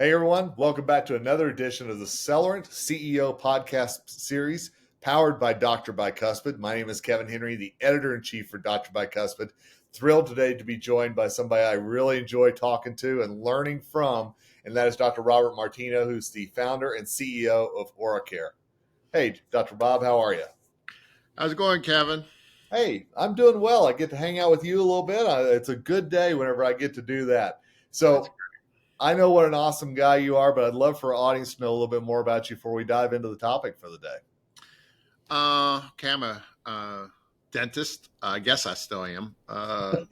Hey everyone, welcome back to another edition of the Cellerant CEO podcast series powered by Dr. Bicuspid. My name is Kevin Henry, the editor-in-chief for Dr. Bicuspid. Thrilled today to be joined by somebody I really enjoy talking to and learning from, and that is Dr. Robert Martino, who's the founder and CEO of OraCare. Hey, Dr. Bob, how are you? How's it going, Kevin? Hey, I'm doing well. I get to hang out with you a little bit. It's a good day whenever I get to do that. That's So I know what an awesome guy you are, but I'd love for our audience to know a little bit more about you before we dive into the topic for the day. Okay, I'm a dentist. I guess I still am. I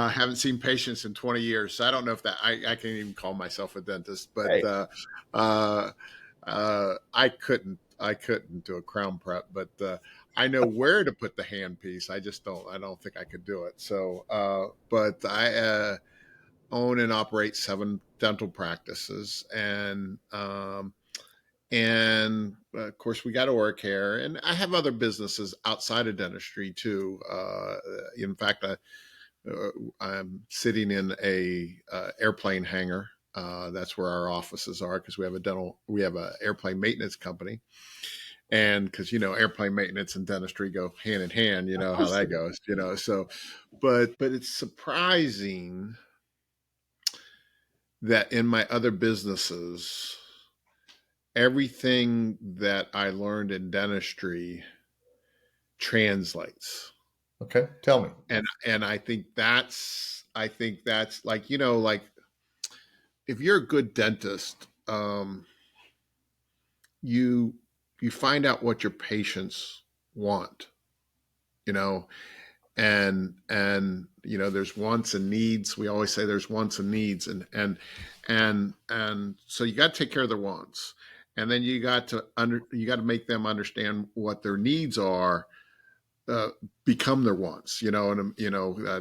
haven't seen patients in 20 years, so I don't know if that I can even call myself a dentist. But Hey, I couldn't do a crown prep, but I know where to put the handpiece. I don't think I could do it. So, but I own and operate 7 dental practices, and of course we got OraCare, and I have other businesses outside of dentistry too. In fact, I'm sitting in a airplane hangar. That's where our offices are because we have a airplane maintenance company, and because airplane maintenance and dentistry go hand in hand. You know how that goes. So, but it's surprising that in my other businesses, everything that I learned in dentistry translates. okay, tell me. And I think that's like if you're a good dentist, you you find out what your patients want, you know, and there's wants and needs. We always say there's wants and needs, and so you got to take care of their wants, and then you got to make them understand what their needs are, uh, become their wants, and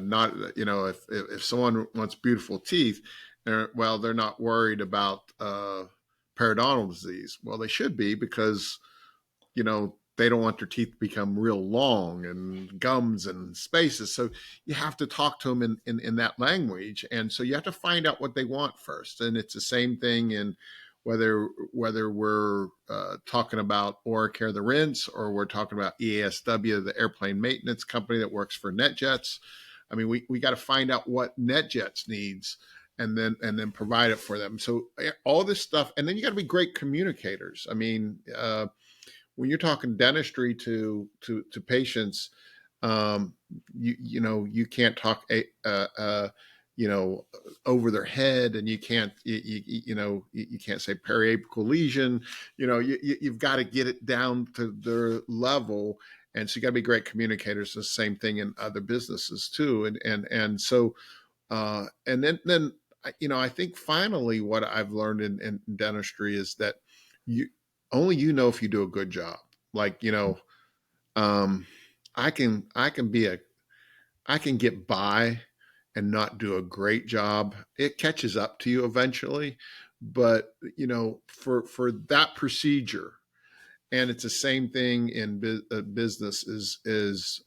not if someone wants beautiful teeth, they're not worried about periodontal disease. Well, they should be, because they don't want their teeth to become real long and gums and spaces. So you have to talk to them in that language. And so you have to find out what they want first. And it's the same thing in whether we're talking about OraCare, the rinse, or we're talking about EASW, the airplane maintenance company that works for NetJets. I mean, we got to find out what NetJets needs, and then provide it for them. So all this stuff, and then you got to be great communicators. I mean, when you're talking dentistry to patients, you can't talk over their head, and you can't say periapical lesion. You've got to get it down to their level, and so you got to be great communicators. The same thing in other businesses too, and so and then I think finally what I've learned in dentistry is that you only if you do a good job. Like, um, I can get by and not do a great job. It catches up to you eventually, but for that procedure, and it's the same thing in business, is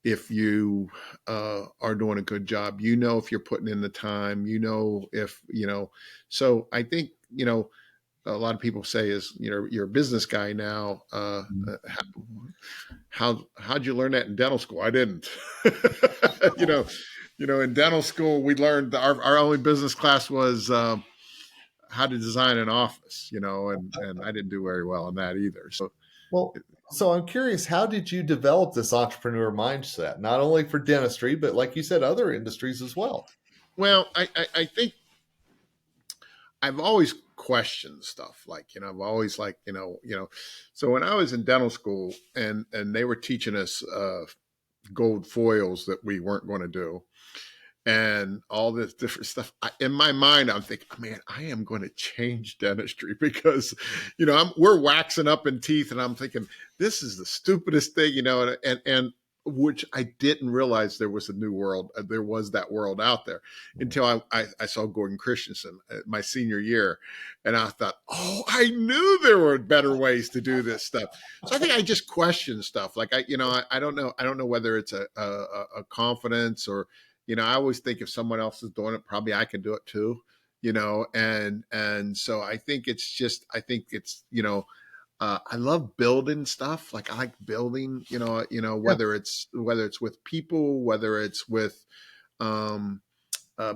if you are doing a good job, if you're putting in the time, if so I think a lot of people say is you're a business guy now. How'd you learn that in dental school? I didn't. you know, in dental school we learned our only business class was how to design an office. And I didn't do very well in that either. Well, so I'm curious, how did you develop this entrepreneur mindset, not only for dentistry, but like you said, other industries as well? Well, I think I've always questioned stuff. Like, I've always so when I was in dental school, and they were teaching us gold foils that we weren't going to do, and all this different stuff. In my mind, I'm thinking, man, I am going to change dentistry, because, we're waxing up in teeth, and I'm thinking, this is the stupidest thing, and which I didn't realize there was a new world. There was that world out there until I saw Gordon Christensen my senior year. And I thought, oh, I knew there were better ways to do this stuff. So I think I just question stuff. Like, I don't know. I don't know whether it's a confidence, or, I always think if someone else is doing it, probably I can do it too. and so I think it's, I love building stuff. Like I like building, Yeah. whether it's with people, whether it's with um,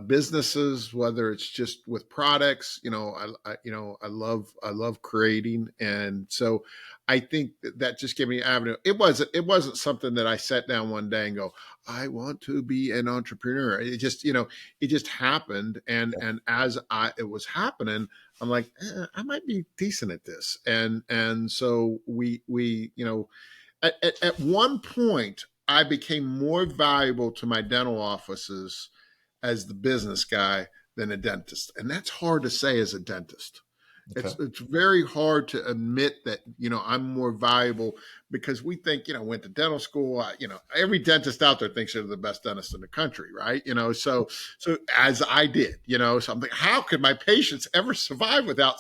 businesses, whether it's just with products. I love creating, and so I think that just gave me an avenue. It wasn't something that I sat down one day and go, I want to be an entrepreneur. It just happened, and as it was happening, I'm like, I might be decent at this, and so we at one point I became more valuable to my dental offices as the business guy than a dentist. And that's hard to say as a dentist. Okay. It's very hard to admit that, I'm more valuable because we think, went to dental school, every dentist out there thinks they're the best dentist in the country, right? So as I did, so I'm like, how could my patients ever survive without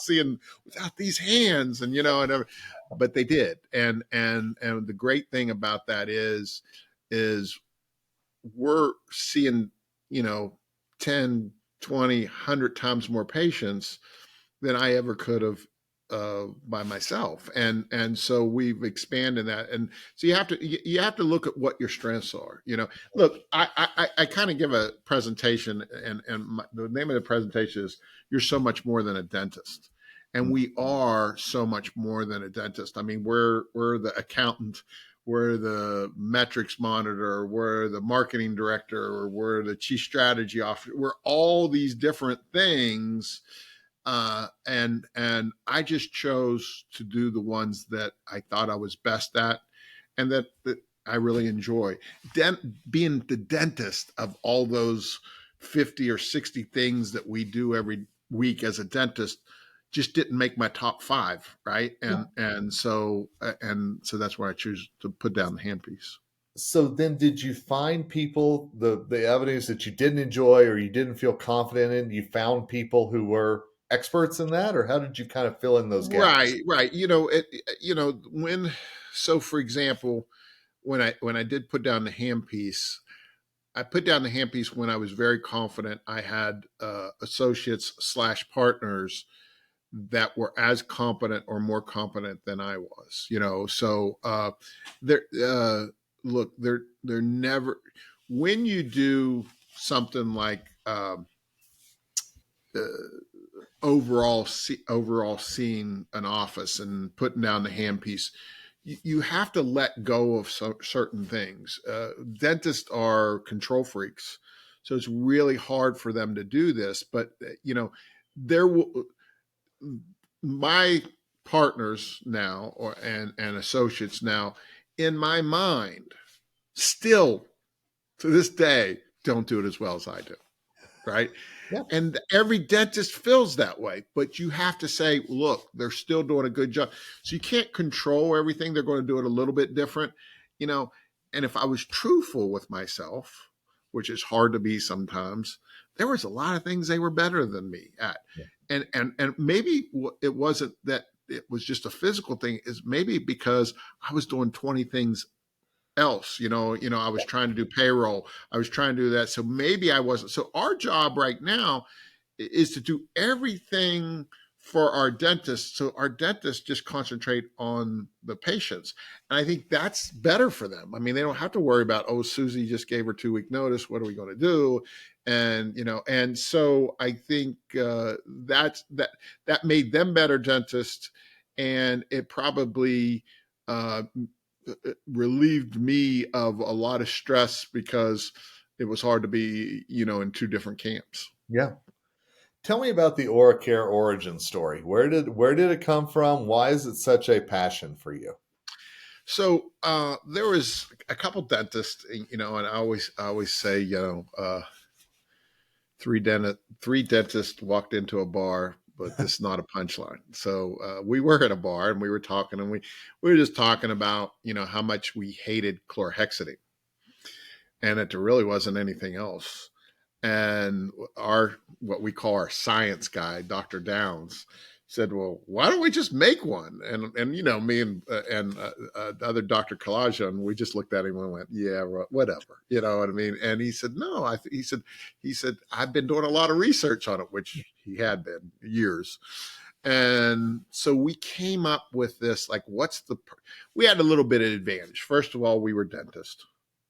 these hands? And but they did. And the great thing about that is we're seeing, you know, 10, 20, 100 times more patients than I ever could have by myself. And so we've expanded that. And so you have to look at what your strengths are. Look, I kind of give a presentation, and the name of the presentation is "You're so much more than a dentist." And we are so much more than a dentist. I mean, we're the accountant, we're the metrics monitor, we're the marketing director, or we're the chief strategy officer. We're all these different things, and I just chose to do the ones that I thought I was best at, and that I really enjoy. Being the dentist of all those 50 or 60 things that we do every week as a dentist just didn't make my top five, right? And so that's why I choose to put down the handpiece. So then, did you find people, the avenues that you didn't enjoy or you didn't feel confident in? You found people who were experts in that, or how did you kind of fill in those gaps? Right. So for example, when I did put down the handpiece, I put down the handpiece when I was very confident I had associates slash partners that were as competent or more competent than I was. So they're look, they're never, when you do something like uh, overall seeing an office and putting down the handpiece, you have to let go of certain things. Dentists are control freaks, so it's really hard for them to do this. But there will my partners now, and associates now, in my mind, still to this day, don't do it as well as I do. Right. Yeah. And every dentist feels that way, but you have to say, look, they're still doing a good job. So you can't control everything. They're going to do it a little bit different, you know. And if I was truthful with myself, which is hard to be sometimes, there was a lot of things they were better than me at. Yeah. And maybe it wasn't that it was just a physical thing, is maybe because I was doing 20 things else. I was trying to do payroll, I was trying to do that, so maybe I wasn't. So our job right now is to do everything for our dentists, so our dentists just concentrate on the patients, and I think that's better for them. I mean, they don't have to worry about, oh, Susie just gave her 2-week notice, what are we going to do? And so I think that made them better dentists, and it probably uh, relieved me of a lot of stress because it was hard to be, in two different camps. Yeah. Tell me about the OraCare origin story. Where did it come from? Why is it such a passion for you? So there was a couple dentists, and I always say, three dentists walked into a bar, but this is not a punchline. So we were at a bar and we were talking, and we were just talking about, how much we hated chlorhexidine, and it really wasn't anything else. And our what we call our science guy, Dr. Downs, said, well, why don't we just make one? And me and the other Dr. Kalajan, we just looked at him and went, yeah, whatever. You know what I mean? And he said, no, he said, I've been doing a lot of research on it, which he had been years. And so we came up with this, like, we had a little bit of advantage. First of all, we were dentists.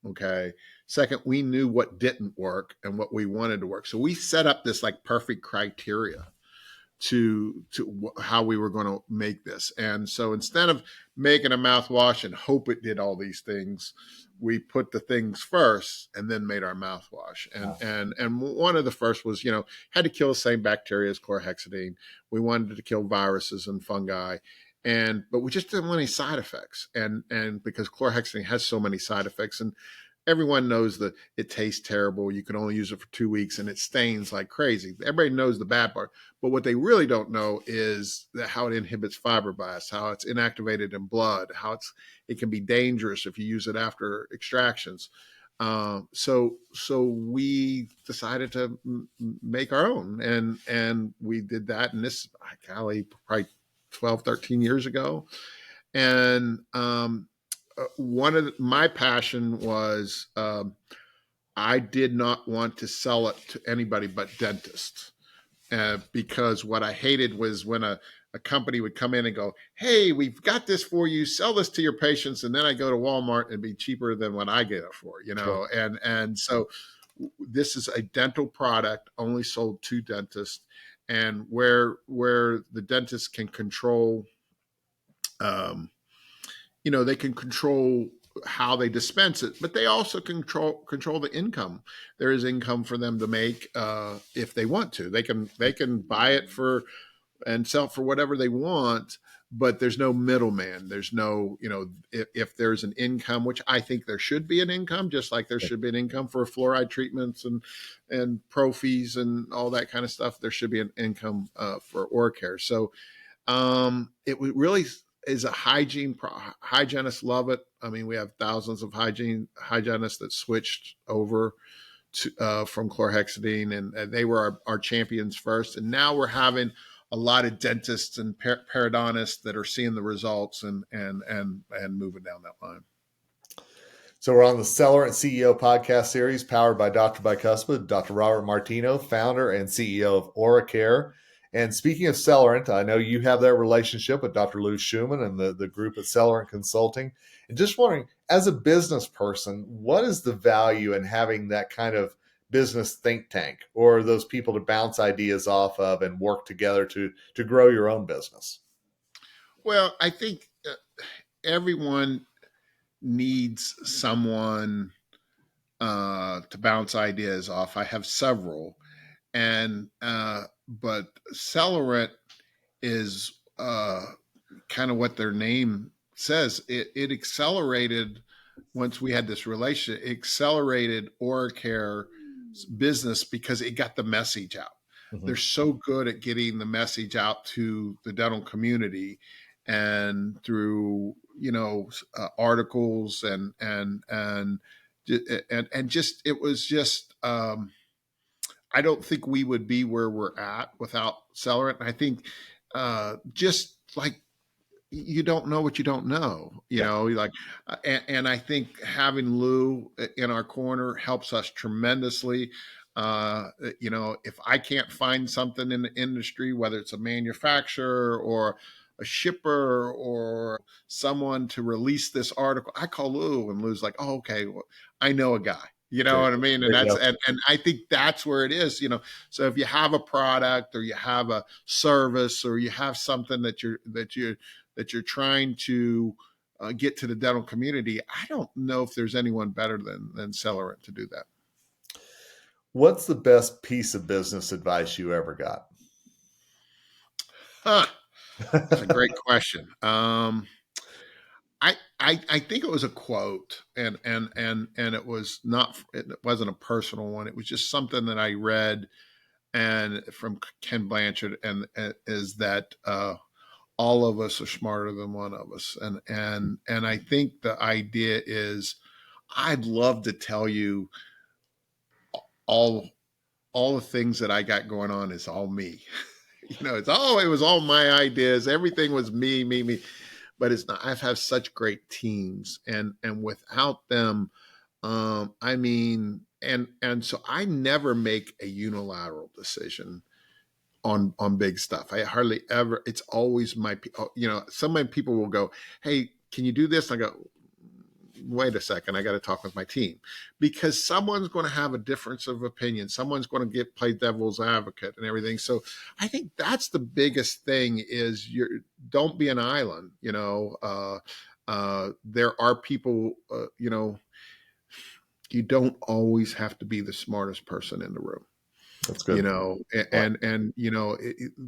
Okay. Second, we knew what didn't work and what we wanted to work. So we set up this like perfect criteria to how we were going to make this. And so instead of making a mouthwash and hope it did all these things, we put the things first and then made our mouthwash. And one of the first was, had to kill the same bacteria as chlorhexidine. We wanted to kill viruses and fungi. But we just didn't want any side effects. And because chlorhexidine has so many side effects, and everyone knows that it tastes terrible. You can only use it for 2 weeks and it stains like crazy. Everybody knows the bad part. But what they really don't know is how it inhibits fibroblasts, how it's inactivated in blood, how it can be dangerous if you use it after extractions. So we decided to make our own, and we did that. And this, golly, probably 12, 13 years ago. And one of my passion was I did not want to sell it to anybody but dentists, because what I hated was when a company would come in and go, hey, we've got this for you, sell this to your patients, and then I go to Walmart and be cheaper than what I get it for, Sure. and so this is a dental product only sold to dentists, and where the dentist can control, they can control how they dispense it, but they also control the income. There is income for them to make if they want to. They can buy it for and sell for whatever they want, but there's no middleman. There's no, if there's an income, which I think there should be an income, just like there should be an income for fluoride treatments and prophies and all that kind of stuff. There should be an income for OraCare. So it really is a hygiene. Hygienists love it. I mean, we have thousands of hygienists that switched over from chlorhexidine, and they were our champions first. And now we're having a lot of dentists and periodontists that are seeing the results and moving down that line. So we're on the Cellerant CEO podcast series powered by Dr. Bicuspid, Dr. Robert Martino, founder and CEO of OraCare. And speaking of Cellerant, I know you have that relationship with Dr. Lou Schumann and the group at Cellerant Consulting. And just wondering, as a business person, what is the value in having that kind of business think tank or those people to bounce ideas off of and work together to grow your own business? Well, I think everyone needs someone to bounce ideas off. I have several, and but Cellerant is kind of what their name says. It accelerated once we had this relationship. It accelerated OraCare business because it got the message out. Mm-hmm. They're so good at getting the message out to the dental community, and through articles and just it was just I don't think we would be where we're at without Cellerant. I think just like you don't know what you don't know, and I think having Lou in our corner helps us tremendously. If I can't find something in the industry, whether it's a manufacturer or a shipper or someone to release this article, I call Lou, and Lou's like, oh, okay, well, I know a guy. You know what I mean? And and I think that's where it is, So if you have a product or you have a service or you have something that you're trying to get to the dental community, I don't know if there's anyone better than Cellerant to do that. What's the best piece of business advice you ever got? That's a great question. I think it was a quote, and it wasn't a personal one. It was just something that I read and from Ken Blanchard, and is that all of us are smarter than one of us, and I think the idea is I'd love to tell you all the things that I got going on is all me. It was all my ideas. Everything was me, me, me. But it's not. I've had such great teams, and without them, I mean, and so I never make a unilateral decision on big stuff. I hardly ever. It's always some of my people will go, "Hey, can you do this?" And I go, wait a second, I got to talk with my team, because someone's going to have a difference of opinion. Someone's going to play devil's advocate and everything. So I think that's the biggest thing is don't be an island. There are people, you don't always have to be the smartest person in the room. That's good.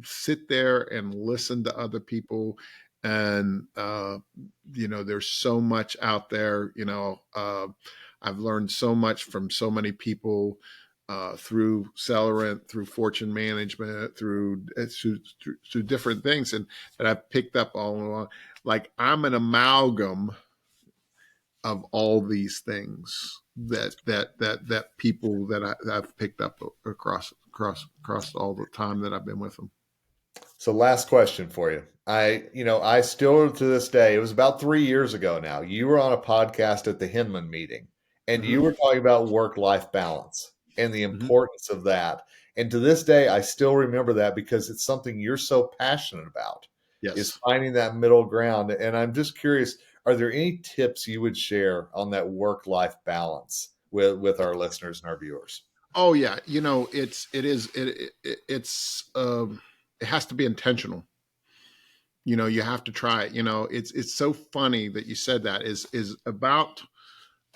Sit there and listen to other people, and there's so much out there. I've learned so much from so many people, through Cellerant, through Fortune Management, through different things, and that I've picked up all along. Like, I'm an amalgam of all these things that people that I've picked up across all the time that I've been with them. So last question for you. I still to this day, it was about 3 years ago now, you were on a podcast at the Hinman meeting, and Mm-hmm. you were talking about work-life balance and the Mm-hmm. importance of that. And to this day, I still remember that because it's something you're so passionate about, is Yes. finding that middle ground. And I'm just curious, are there any tips you would share on that work-life balance with our listeners and our viewers? Oh yeah. It has to be intentional. You have to try it. It's so funny that you said that. Is about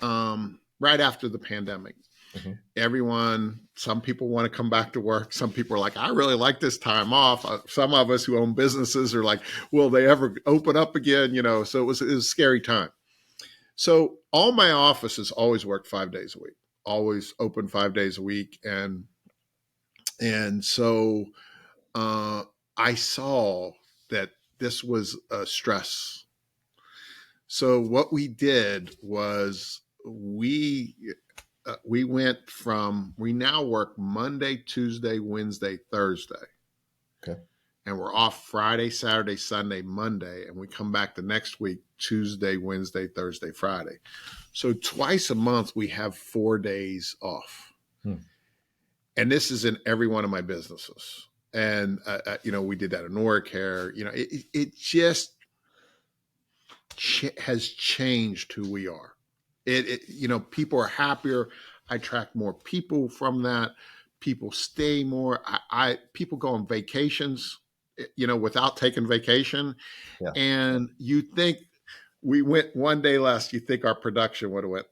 right after the pandemic. Mm-hmm. Some people want to come back to work. Some people are like, I really like this time off. Some of us who own businesses are like, will they ever open up again? So it was a scary time. So all my offices always worked 5 days a week, always open 5 days a week. And so I saw that this was a stress. So what we did was we now work Monday, Tuesday, Wednesday, Thursday. Okay. And we're off Friday, Saturday, Sunday, Monday. And we come back the next week, Tuesday, Wednesday, Thursday, Friday. So twice a month, we have 4 days off. And this is in every one of my businesses. And, we did that in OraCare. It just has changed who we are. People are happier. I attract more people from that. People stay more. People go on vacations, without taking vacation. Yeah. And you think we went 1 day less, you think our production would have went,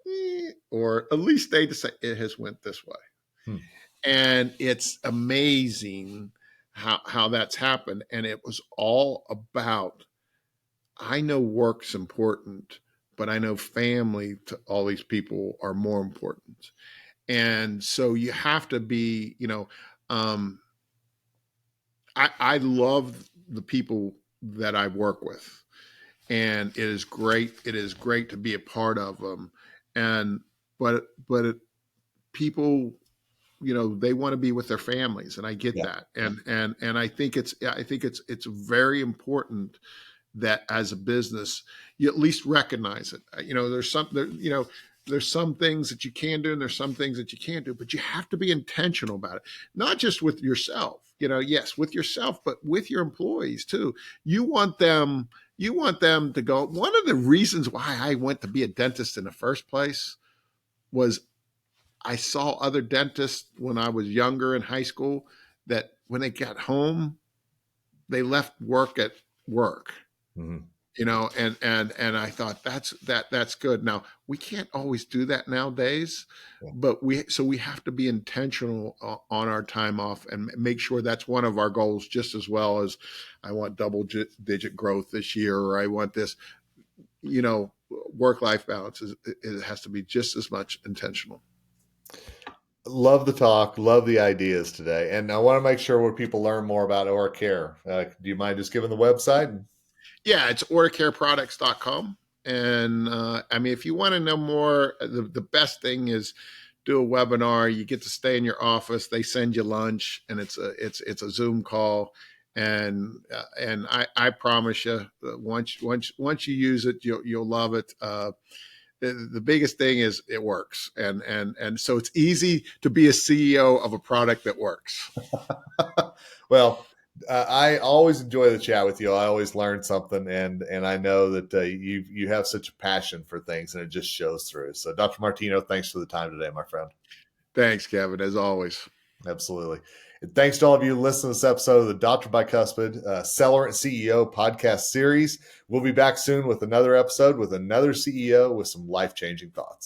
or at least they just say it has went this way. And it's amazing how that's happened. And it was all about, I know work's important, but I know family to all these people are more important. And so you have to be, I love the people that I work with, and it is great. It is great to be a part of them. But people, they want to be with their families, and I get that. And I think it's very important that as a business, you at least recognize it. There's some things that you can do and there's some things that you can't do, but you have to be intentional about it. Not just with yourself, yes, with yourself, but with your employees too. You want them to go. One of the reasons why I went to be a dentist in the first place was I saw other dentists when I was younger in high school that when they got home, they left work at work. Mm-hmm. And I thought that's good. Now we can't always do that nowadays, but we have to be intentional on our time off and make sure that's one of our goals, just as well as I want double-digit growth this year, or I want this, work-life balance it has to be just as much intentional. Love the talk, love the ideas today. And I want to make sure where people learn more about OraCare. Do you mind just giving the website? Yeah, it's oracareproducts.com. And if you want to know more, the best thing is do a webinar. You get to stay in your office. They send you lunch, and it's a Zoom call, And I promise you, once you use it, you'll love it. The biggest thing is it works, and so it's easy to be a CEO of a product that works. Well, I always enjoy the chat with you. I always learn something, and I know that you have such a passion for things, and it just shows through. So, Dr. Martino, thanks for the time today, my friend. Thanks, Kevin, as always. Absolutely. And thanks to all of you listening to this episode of the Dr. Bicuspid Cellerant CEO podcast series. We'll be back soon with another episode with another CEO with some life-changing thoughts.